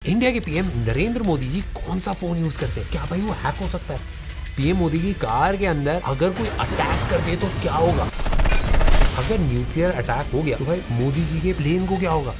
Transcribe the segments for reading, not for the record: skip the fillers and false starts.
India के PM Narendra Modi ji कौन सा फोन यूज करते हैं? क्या भाई वो हैक हो सकता है? पीएम मोदी की कार के अंदर अगर कोई अटैक कर दे तो क्या होगा? अगर न्यूक्लियर अटैक हो गया तो भाई मोदी जी के प्लेन को क्या होगा?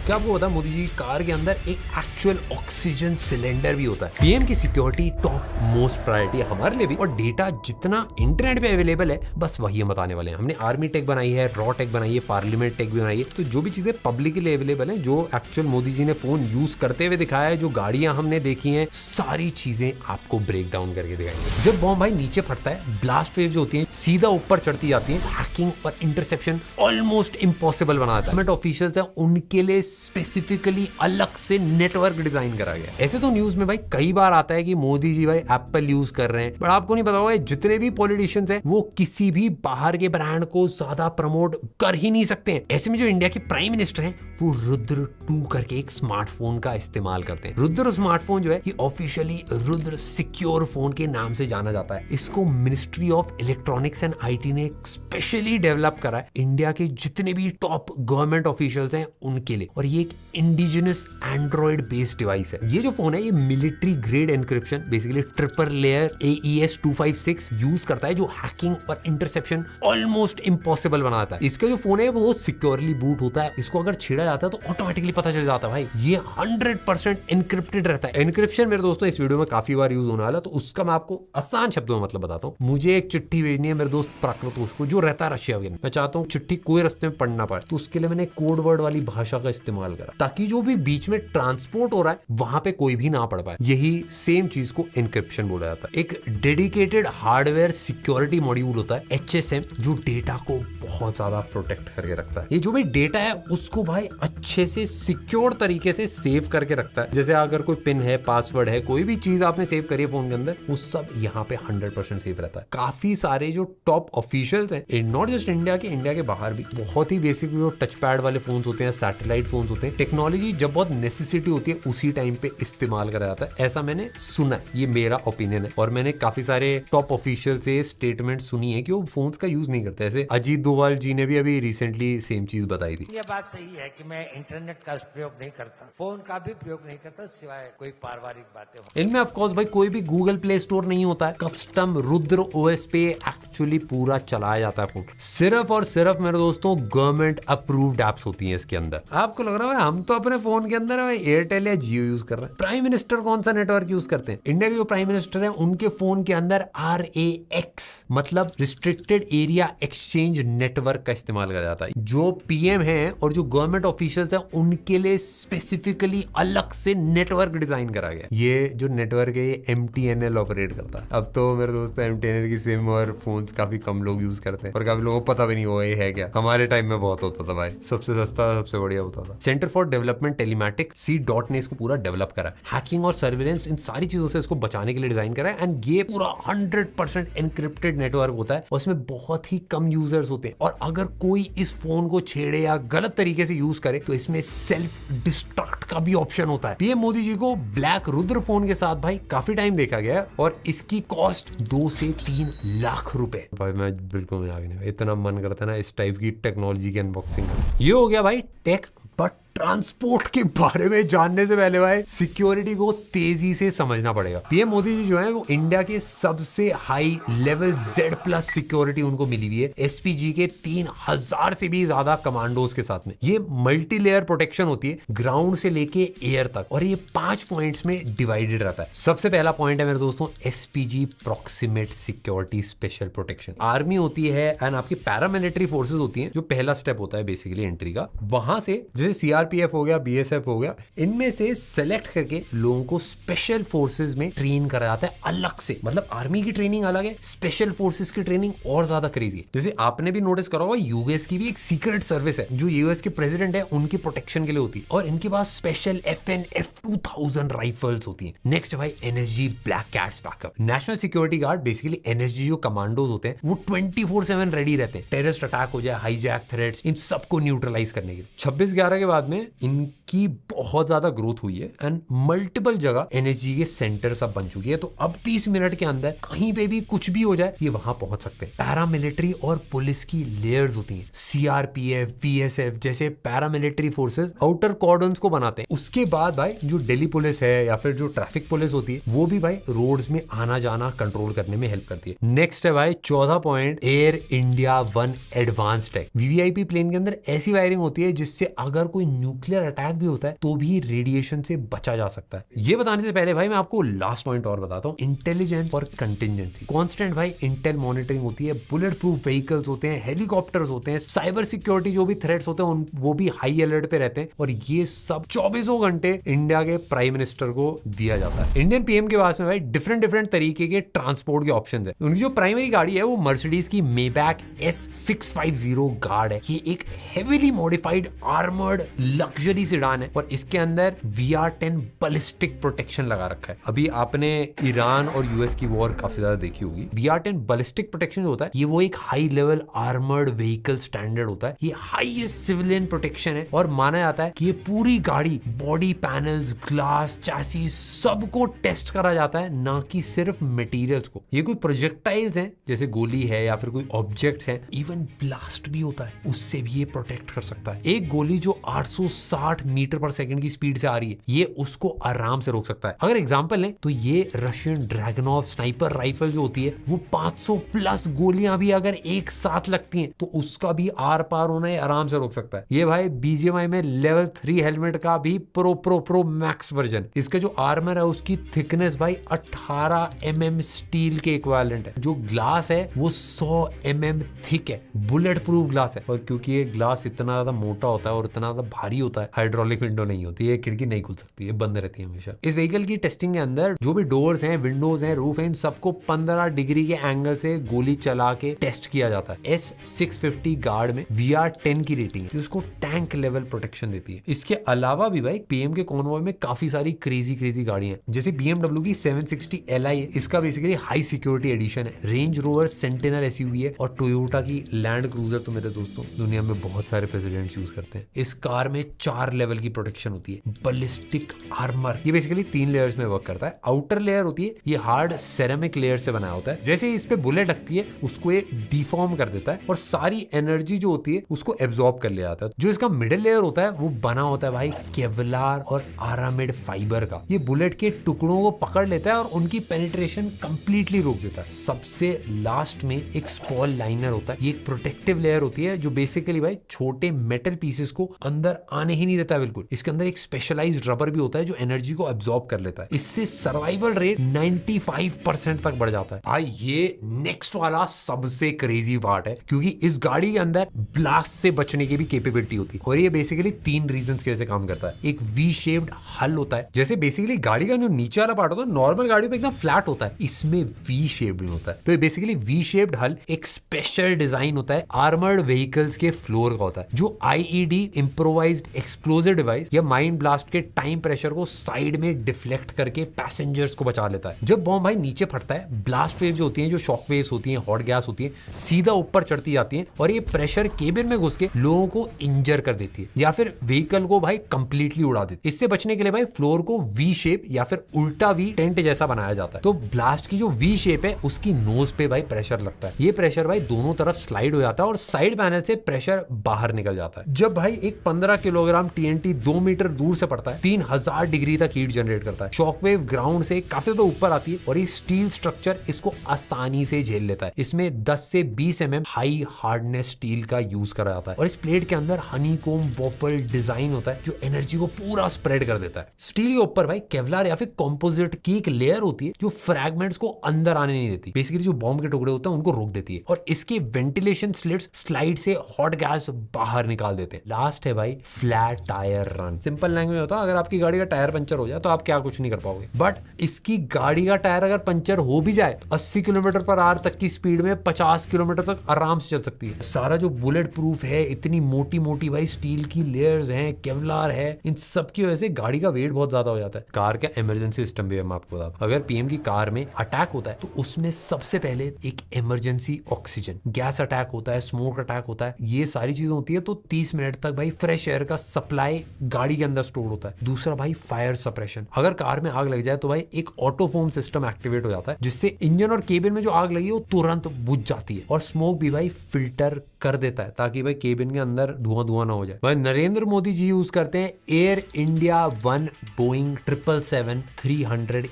क्या आपको पता मोदी जी की कार के अंदर एक एक्चुअल ऑक्सीजन सिलेंडर भी होता है? पीएम की सिक्योरिटी टॉप मोस्ट प्रायोरिटी है हमारे लिए भी, और डेटा जितना इंटरनेट पे अवेलेबल है बस वही हम बताने वाले हैं। हमने आर्मी टेक बनाई है, रॉ टेक बनाई है, पार्लियामेंट टेक भी बनाई है, तो जो भी चीजें पब्लिकली अवेलेबल है, जो एक्चुअल मोदी जी ने फोन यूज करते हुए दिखाया है, जो गाड़ियां हमने देखी हैं, सारी चीजें आपको ब्रेक डाउन करके दिखाएंगे। जब बॉम्ब भाई नीचे फटता है, ब्लास्ट वेव जो होती है सीधा ऊपर चढ़ती जाती है, हैकिंग और इंटरसेप्शन ऑलमोस्ट इम्पॉसिबल बनाता है। गवर्नमेंट ऑफिशियल्स हैं उनके लिए स्पेसिफिकली अलग से नेटवर्क डिजाइन करा गया। ऐसे तो न्यूज में भाई कई बार आता है कि मोदी जी भाई एप्पल यूज कर रहे हैं, पर आपको नहीं पता होगा जितने भी पॉलिटिशियंस हैं वो किसी भी बाहर के ब्रांड को ज्यादा प्रमोट कर ही नहीं सकते हैं। ऐसे में जो इंडिया के प्राइम मिनिस्टर हैं वो रुद्र 2 करके एक स्मार्टफोन का इस्तेमाल करते हैं। रुद्र स्मार्टफोन जो है ये ऑफिशियली रुद्र सिक्योर फोन के नाम से जाना जाता है। इसको ministry of electronics and IT ने स्पेशली डेवलप करा है इंडिया के जितने भी टॉप गवर्नमेंट ऑफिशियल्स हैं उनके लिए, और ये एक इंडिजिनस एंड्रॉइड बेस्ड डिवाइस है। ये जो फोन है ये military grade encryption basically triple layer AES 256 use करता है, जो हैकिंग और इंटरसेप्शन ऑलमोस्ट इम्पॉसिबल बनाता है। इसका जो फोन है वो सिक्योरली बूट होता है, इसको अगर छेड़ा जाता है तो ऑटोमेटिकली पता चल जाता है भाई ये 100% एनक्रिप्टेड रहता है। एनक्रिप्शन मेरे दोस्तों इस वीडियो में काफी बार यूज होने वाला, तो उसका मैं आपको आसान शब्दों में मतलब बताता हूँ। मुझे एक चिट्ठी भेजनी है मेरे दोस्त प्राकृतोष को जो रहता है रशिया में, मैं चाहता हूँ चिट्ठी कोई रास्ते में पढ़ना पड़े, तो उसके लिए मैंने कोड वर्ड वाली भाषा का इस्तेमाल करा ताकि जो भी बीच में ट्रांसपोर्ट हो रहा है वहां पे कोई भी ना पढ़ पाए। यही सेम चीज को एनक्रिप्शन बोला जाता है। एक डेडिकेटेड हार्डवेयर सिक्योरिटी मॉड्यूल होता है HSM, जो डेटा को बहुत ज्यादा प्रोटेक्ट करके रखता है। ये जो भी डेटा है उसको भाई अच्छे से सिक्योर तरीके से सेव करके रखता है। जैसे अगर कोई पिन है, पासवर्ड है, कोई भी चीज आपने सेव करी है फोन के अंदर, वो सब यहाँ पे 100% सेव रहता है। काफी सारे जो टॉप ऑफिशियल्स हैं, नॉट जस्ट इंडिया के बाहर भी, बहुत ही बेसिक जो टच पैड वाले फोन होते हैं, सैटेलाइट फोन होते हैं, टेक्नोलॉजी जब बहुत नेसेसिटी होती है उसी टाइम पे इस्तेमाल करा जाता है। ऐसा मैंने सुना है, ये मेरा ओपिनियन है, और मैंने काफी सारे टॉप ऑफिशियल से स्टेटमेंट सुनी है कि वो फोन्स का यूज नहीं करते। ऐसे अजीत डोभाल जी ने भी अभी रिसेंटली सेम चीज बताई थी। ये बात सही है कि मैं इंटरनेट का प्रयोग नहीं करता, फोन का भी प्रयोग नहीं करता, सिवाय कोई पारिवारिक बातें हो। इनमें ऑफ कोर्स भाई कोई भी गूगल प्ले स्टोर नहीं होता है। कस्टम रुद्र OS पे एक्चुअली पूरा चलाया जाता है फोन। सिर्फ और सिर्फ मेरे दोस्तों गवर्नमेंट अप्रूव्ड एप्स होती हैं इसके अंदर। आपको लग रहा है हम तो अपने फोन के अंदर एयरटेल या जियो यूज कर रहे हैं। प्राइम मिनिस्टर कौन सा नेटवर्क यूज करते हैं? इंडिया के जो प्राइम मिनिस्टर हैं उनके फोन के अंदर RAX मतलब रिस्ट्रिक्टेड एरिया एक्सचेंज नेटवर्क का इस्तेमाल करा जाता है। जो पीएम हैं और जो गवर्नमेंट ऑफिशियल्स हैं उनके लिए स्पेसिफिकली अलग से नेटवर्क डिजाइन करा गया। ये जो नेटवर्क है ये MTNL ऑपरेट करता है। अब तो मेरे दोस्तों MTNL की सिम और फोन्स काफी कम लोग यूज करते हैं, और काफी लोगों को पता भी नहीं होगा ये है क्या। हमारे टाइम में बहुत होता था भाई, सबसे सस्ता सबसे बढ़िया होता था। Centre for development telematics C.DOT ने इसको पूरा डेवलप करा। हैकिंग और सर्विलेंस इन सारी चीजों से इसको बचाने के लिए डिजाइन करा है, एंड ये पूरा 100% एनक्रिप्टेड नेटवर्क होता है, और इसमें बहुत ही कम यूजर्स होते हैं, और अगर कोई इस फोन को छेड़े या गलत तरीके से यूज करे तो इसमें सेल्फ डिस्ट्रक्ट का भी ऑप्शन होता है। पीएम मोदी जी को ब्लैक रुद्र फोन के साथ भाई काफी टाइम देखा गया है, और इसकी कॉस्ट 2 से 3 लाख रुपए। भाई मैं बिल्कुल मजाक नहीं, इतना मन करता है ना इस टाइप की टेक्नोलॉजी की अनबॉक्सिंग। ये हो गया भाई टेक, बट ट्रांसपोर्ट के बारे में जानने से पहले भाई सिक्योरिटी को तेजी से समझना पड़ेगा। पीएम मोदी जी जो है वो इंडिया के सबसे हाई लेवल Z+ सिक्योरिटी उनको मिली हुई है SPG के 3000 से भी ज्यादा कमांडोज के साथ में। ये मल्टी लेयर प्रोटेक्शन होती है ग्राउंड से लेके एयर तक, और ये 5 पॉइंट्स में डिवाइडेड रहता है। सबसे पहला पॉइंट है मेरे दोस्तों SPG proximate security special protection. Army होती है एंड आपकी पैरामिलिट्री फोर्सेज होती है, जो पहला स्टेप होता है बेसिकली एंट्री का। वहां से जैसे CRPF हो गया, BSF हो गया, इनमें से सेलेक्ट करके लोगों को स्पेशल फोर्सेज में ट्रेन करा जाता है अलग से। मतलब आर्मी की ट्रेनिंग अलग है, स्पेशल फोर्सेज की ट्रेनिंग और ज्यादा क्रेजी है। जैसे आपने भी नोटिस करा होगा यूएस की भी एक सीक्रेट सर्विस है जो यूएस के प्रेसिडेंट है उनकी प्रोटेक्शन के लिए होती है, और इनके पास स्पेशल FN F2000 राइफल्स होती है। नेक्स्ट भाई NSG black cats backup, national security guard basically NSG जो कमांडोज होते हैं वो 24/7 रेडी रहते हैं। टेररिस्ट अटैक हो जाए, हाईजैक थ्रेट्स, इन सबको न्यूट्रलाइज करने के लिए। 26/11 के बाद में में इनकी बहुत ज्यादा ग्रोथ हुई है एंड मल्टीपल जगह एनर्जी के सेंटर सब बन चुकी है। तो अब 30 मिनट के अंदर कहीं पे भी कुछ भी हो जाए ये वहां पहुंच सकते हैं। पैरामिलिट्री और पुलिस की लेयर्स होती हैं। सीआरपीएफ, बीएसएफ जैसे पैरामिलिट्री फोर्सेस आउटर कॉर्डन्स को बनाते हैं। उसके बाद भाई जो दिल्ली पुलिस है या फिर जो ट्रैफिक पुलिस होती है वो भी भाई रोड्स में आना जाना कंट्रोल करने में हेल्प करती है। नेक्स्ट है भाई 14 point air India 1 advance tech. VVIP plane के अंदर ऐसी वायरिंग होती है जिससे अगर कोई न्यूक्लियर अटैक भी होता है तो भी रेडिएशन से बचा जा सकता है। ये बताने से पहले भाई मैं आपको लास्ट पॉइंट और बताता हूँ, इंटेलिजेंस और कंटिजेंसी। कांस्टेंट भाई इंटेल मॉनिटरिंग होती है, बुलेट प्रूफ व्हीकल्स होते हैं, हेलीकॉप्टर्स होते हैं, साइबर सिक्योरिटी जो भी थ्रेट्स होते हैं वो भी हाई अलर्ट पे रहते हैं और ये सब 24 घंटे इंडिया के प्राइम मिनिस्टर को दिया जाता है। इंडियन पीएम के पास में भाई डिफरेंट तरीके के ट्रांसपोर्ट के ऑप्शंस है। उनकी जो प्राइमरी गाड़ी है वो मर्सिडीज की मेबैक S650 गार्ड है। ये एक heavily modified armoured luxury sedan है और इसके अंदर VR10 बैलिस्टिक प्रोटेक्शन लगा रखा है। अभी आपने ईरान और यूएस की वॉर काफी ज्यादा देखी होगी। VR10 बैलिस्टिक प्रोटेक्शन होता है ये वो एक high level armoured vehicle standard होता है। ये हाईएस्ट सिविलियन प्रोटेक्शन है और माना जाता है कि ये पूरी गाड़ी बॉडी पैनल्स, ग्लास, चैसिस सबको टेस्ट करा जाता है, ना कि सिर्फ मटेरियल्स को। ये कोई प्रोजेक्टाइल्स हैं जैसे गोली है या फिर कोई ऑब्जेक्ट्स हैं, इवन ब्लास्ट भी होता है उससे भी ये प्रोटेक्ट कर सकता है। एक गोली जो 860 मीटर पर सेकंड की स्पीड से आ रही है ये उसको आराम से रोक सकता है। अगर एग्जांपल लें तो ये रशियन ड्रैगनोव स्नाइपर राइफल जो होती है वो 500 प्लस गोलियां भी अगर एक साथ लगती हैं तो उसका भी आर पार होना है आराम से रोक सकता है। ये भाई बीजीएमआई में लेवल 3 हेलमेट का भी प्रो मैक्स वर्जन। इसका जो आर्मर है उसकी थिकनेस भाई 18 mm स्टील के इक्विवेलेंट है। जो ग्लास है वो 100 mm थिक है, बुलेट प्रूफ ग्लास है। और क्योंकि ये ग्लास इतना ज्यादा मोटा होता है और इतना ज्यादा भारी होता है, हाइड्रोलिक विंडो नहीं होती है, खिड़की नहीं खुल सकती है, बंद रहती है हमेशा। इस व्हीकल की टेस्टिंग के अंदर जो भी डोर्स हैं, विंडोज हैं, रूफ है, इन सबको 15 डिग्री के एंगल से गोली चला के टेस्ट किया जाता है। S650 गार्ड में VR10 की रेटिंग है, उसको टैंक लेवल प्रोटेक्शन देती है। इसके अलावा भी भाई पीएम के कॉन्वॉय में काफी सारी क्रेजी गाड़ियां हैं, जैसे BMW की 760 Li है। इसका बेसिकली हाई सिक्योरिटी एडिशन है। रेंज रोवर सेंटिनल SUV है और टोयोटा की लैंड क्रूजर तो मेरे दोस्तों दुनिया में बहुत सारे प्रेसिडेंट्स यूज करते हैं। इस कार में 4 लेवल की प्रोटेक्शन होती है। बैलिस्टिक आर्मर ये बेसिकली 3 लेयर्स में वर्क करता है। आउटर लेयर होती है ये हार्ड सेरेमिक लेयर से बना होता है। जैसे इस पे बुलेट लगती है उसको ये डिफॉर्म कर देता है और सारी एनर्जी जो होती है उसको एब्जॉर्ब कर ले जाता है। जो इसका मिडिल लेयर होता है वो बना होता है भाई केवलार और आरामिड फाइबर का। ये बुलेट के टुकड़ों को पकड़ लेता है और उनकी पेनिट्रेशन कंप्लीटली रोक देता है। सबसे लास्ट में एक स्पॉल लाइनर होता है। ये एक प्रोटेक्टिव लेयर होती है जो बेसिकली भाई छोटे मेटल पीसेस को अंदर आने ही नहीं देता है बिल्कुल। इसके अंदर एक स्पेशलाइज्ड रबर भी होता है जो एनर्जी को एब्जॉर्ब कर लेता है। इससे सर्वाइवल रेट 95% तक बढ़ जाता है। भाई ये नेक्स्ट वाला सबसे क्रेजी पार्ट है क्योंकि इस गाड़ी के अंदर ब्लास्ट से बचने की भी कैपेबिलिटी होती है और ये बेसिकली 3 रीजंस की वजह से काम करता है। एक वी शेप्ड हल होता है। जैसे बेसिकली गाड़ी का जो नीचे वाला पार्ट होता है नॉर्मल गाड़ी पे एकदम फ्लैट होता है, इसमें वी शेप्ड नहीं होता है। तो बेसिकली वी शेप्ड हल एक स्पेशल डिजाइन होता है आर्मर्ड व्हीकल्स के फ्लोर का होता है जो IED इम्प्रोवाइज्ड एक्सप्लोजिव डिवाइस या माइन ब्लास्ट के टाइम प्रेशर को साइड में डिफ्लेक्ट करके पैसेंजर्स को बचा लेता है। जब बॉम्ब भाई नीचे फटता है ब्लास्ट वेव जो होती हैं, जो शॉक वेव्स होती हैं, हॉट गैस होती है, सीधा ऊपर चढ़ती जाती है और ये प्रेशर केबिन में घुस के लोगों को इंजर कर देती है या फिर व्हीकल को भाई कंप्लीटली उड़ा देती है। इससे बचने के लिए भाई फ्लोर को वी शेप या फिर उल्टा वी टेंट जैसा बनाया जाता है। तो ब्लास्ट की जो वी शेप है उसकी नोज पे भाई प्रेशर लगता है। ये प्रेशर भाई दोनों तरफ स्लाइड हो जाता है और साइड पैनल से प्रेशर बाहर निकल जाता है। जब भाई एक 15 किलोग्राम TNT 2 मीटर दूर से पड़ता है 3000 डिग्री तक हीट जनरेट करता है। शॉकवेव ग्राउंड से काफी तो ऊपर आती है और ये स्टील स्ट्रक्चर इसको आसानी से झेल लेता है। इसमें 10 से 20 mm हाई हार्डनेस स्टील का यूज करा जाता है और इस प्लेट के अंदर हनीकोम वॉफल डिजाइन होता है जो एनर्जी को पूरा स्प्रेड कर देता है। स्टील के ऊपर भाई केवलार या फिर कंपोजिट की एक लेयर होती है जो फ्रैगमेंट्स को अंदर आने नहीं देती। बेसिकली जो बॉम्ब के टुकड़े होते हैं उनको रोक देती है और इसके वेंटिलेशन स्लिट्स स्लाइड से हॉट गैस बाहर निकाल देते हैं। लास्ट है भाई flat tyre run. Simple language होता है अगर आपकी गाड़ी का टायर पंचर हो जाए तो आप क्या कुछ नहीं कर पाओगे, बट इसकी गाड़ी का टायर अगर पंचर हो भी जाए तो 80 किलोमीटर पर आवर तक की स्पीड में 50 किलोमीटर तक आराम से चल सकती है। सारा जो बुलेट प्रूफ है, इतनी मोटी मोटी भाई स्टील की लेयर्स हैं, केवलार है, इन सब की वजह से गाड़ी का वेट बहुत ज्यादा हो जाता है। कार का इमरजेंसी सिस्टम भी मैं आपको बताता हूं। अगर पीएम की कार में अटैक होता है तो उसमें सबसे पहले एक इमरजेंसी ऑक्सीजन, गैस अटैक होता है, स्मोक अटैक होता है, ये सारी चीजें होती है तो 30 मिनट तक भाई फ्रेश एयर फायर का सप्लाई गाड़ी के अंदर स्टोर होता है। दूसरा भाई फायर सप्रेशन, अगर कार में आग लग जाए तो भाई एक ऑटो फोम सिस्टम एक्टिवेट हो जाता है जिससे इंजन और केबिन में जो आग लगी है वो तुरंत बुझ जाती है। और स्मोक भी भाई फिल्टर कर देता है ताकि भाई केबिन के अंदर धुआं ना हो जाए। भाई नरेंद्र मोदी जी यूज करते हैं एयर इंडिया 1 बोइंग 777-300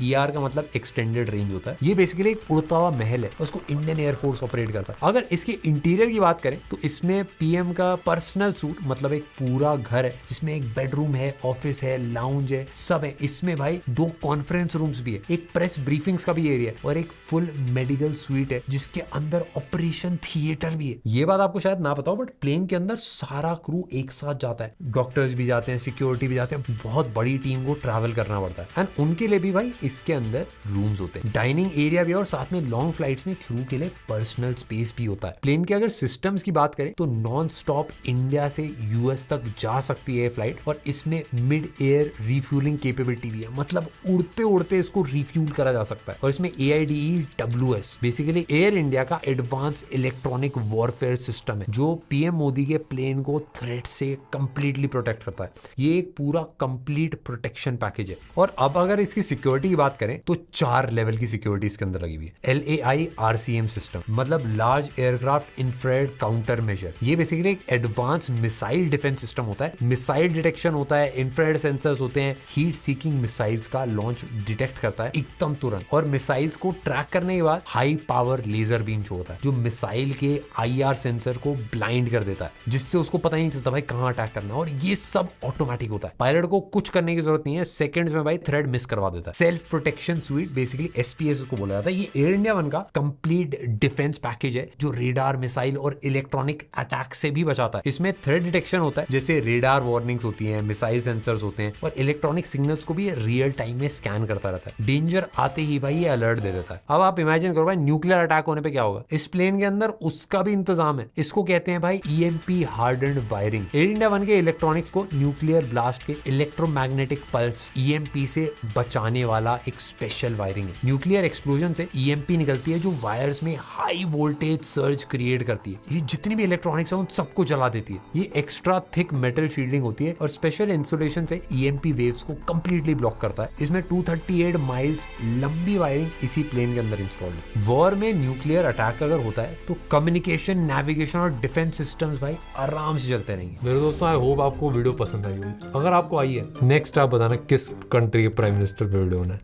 ER का मतलब एक्सटेंडेड रेंज होता है। ये बेसिकली एक उड़ता हुआ महल है, उसको इंडियन एयरफोर्स ऑपरेट करता है। अगर इसके इंटीरियर की बात करें तो इसमें पीएम का पर्सनल सूट मतलब एक पूरा घर है जिसमें एक बेडरूम है, ऑफिस है, लाउंज है, सब है। इसमें भाई 2 कॉन्फ्रेंस रूम्स भी है, एक प्रेस ब्रीफिंग्स का भी एरिया है और एक फुल मेडिकल स्वीट है जिसके अंदर ऑपरेशन थिएटर भी है। ये बात आपको शायद ना पता हो बट प्लेन के अंदर सारा क्रू एक साथ जाता है, डॉक्टर्स भी जाते हैं, सिक्योरिटी भी जाते हैं, बहुत बड़ी टीम को ट्रैवल करना पड़ता है। एंड उनके लिए भी भाई इसके अंदर रूम्स होते हैं, डाइनिंग एरिया भी और साथ में लॉन्ग फ्लाइट्स में क्रू के लिए पर्सनल स्पेस भी होता है। प्लेन के अगर सिस्टम्स की बात करें तो नॉन स्टॉप इंडिया से यूएस तक जा सकती है फ्लाइट और इसमें मिड एयर रिफ्यूलिंग कैपेबिलिटी भी है, मतलब उड़ते उड़ते इसको रिफ्यूल करा जा सकता है। और इसमें AIDE-WS बेसिकली एयर इंडिया का एडवांस इलेक्ट्रॉनिक वॉरफेयर सिस्टम है जो पीएम मोदी के प्लेन को थ्रेट से कंप्लीटली प्रोटेक्ट करता है। ये एक पूरा कंप्लीट प्रोटेक्शन पैकेज है। और अब अगर इसकी सिक्योरिटी की बात करें तो 4 लेवल की सिक्योरिटी इसके अंदर लगी हुई है। LAI RCM सिस्टम मतलब large aircraft infrared counter measure, ये बेसिकली एक एडवांस मिसाइल डिफेंस सिस्टम होता है। मिसाइल डिटेक्शन होता है, इंफ्रारेड सेंसर्स होते हैं, हीट सीकिंग मिसाइल्स का लॉन्च डिटेक्ट करता है एकदम तुरंत। और मिसाइल्स को ट्रैक करने के बाद हाई पावर लेजर बीम होता है जो मिसाइल के IR सेंसर को ब्लाइंड कर देता है जिससे उसको पता ही नहीं चलता भाई कहां अटैक करना है। और ये सब ऑटोमेटिक होता है, पायलट को कुछ करने की जरूरत नहीं है, सेकंड्स में भाई थ्रेड मिस करवा देता है। Self protection sweet basically SPS उसको बोला जाता है। ये एयर इंडिया 1 का कंप्लीट डिफेंस पैकेज है जो रेडार, मिसाइल और इलेक्ट्रॉनिक अटैक से भी बचाता है। इसमें थ्रेड डिटेक्शन होता है, जैसे रेडार वार्निंग्स होती हैं, मिसाइल सेंसर्स होते हैं और इलेक्ट्रॉनिक सिग्नल्स को भी रियल टाइम में स्कैन करता रहता है। डेंजर आते ही भाई ये अलर्ट दे देता है। अब आप इमेजिन करो भाई न्यूक्लियर अटैक होने पे क्या होगा। इस प्लेन के अंदर उसका भी इंतजाम है, इसको कहते हैं भाई EMP hardened wiring. Air India 1 के इलेक्ट्रॉनिक्स को न्यूक्लियर ब्लास्ट के इलेक्ट्रोमैग्नेटिक पल्स EMP से बचाने वाला एक स्पेशल वायरिंग है। न्यूक्लियर एक्सप्लोजन से EMP निकलती है जो वायर्स में हाई वोल्टेज सर्ज क्रिएट करती है। ये जितनी भी इलेक्ट्रॉनिक्स है उन सबको जला देती है। ये एक्स्ट्रा थिक मेटल शील्डिंग होती है और स्पेशल इंसुलेशन से EMP वेव्स को कंप्लीटली ब्लॉक करता है। इसमें 238 माइल्स लंबी वायरिंग इसी प्लेन के अंदर इंस्टॉल्ड है। वॉर में न्यूक्लियर अटैक अगर होता है तो कम्युनिकेशन, नेविगेशन और डिफेंस सिस्टम्स भाई आराम से चलते रहेंगे। मेरे दोस्तों आई होप आपको वीडियो पसंद आई होगी। अगर आपको आई है नेक्स्ट आप बताना किस कंट्री के प्राइम मिनिस्टर पे वीडियो होना है।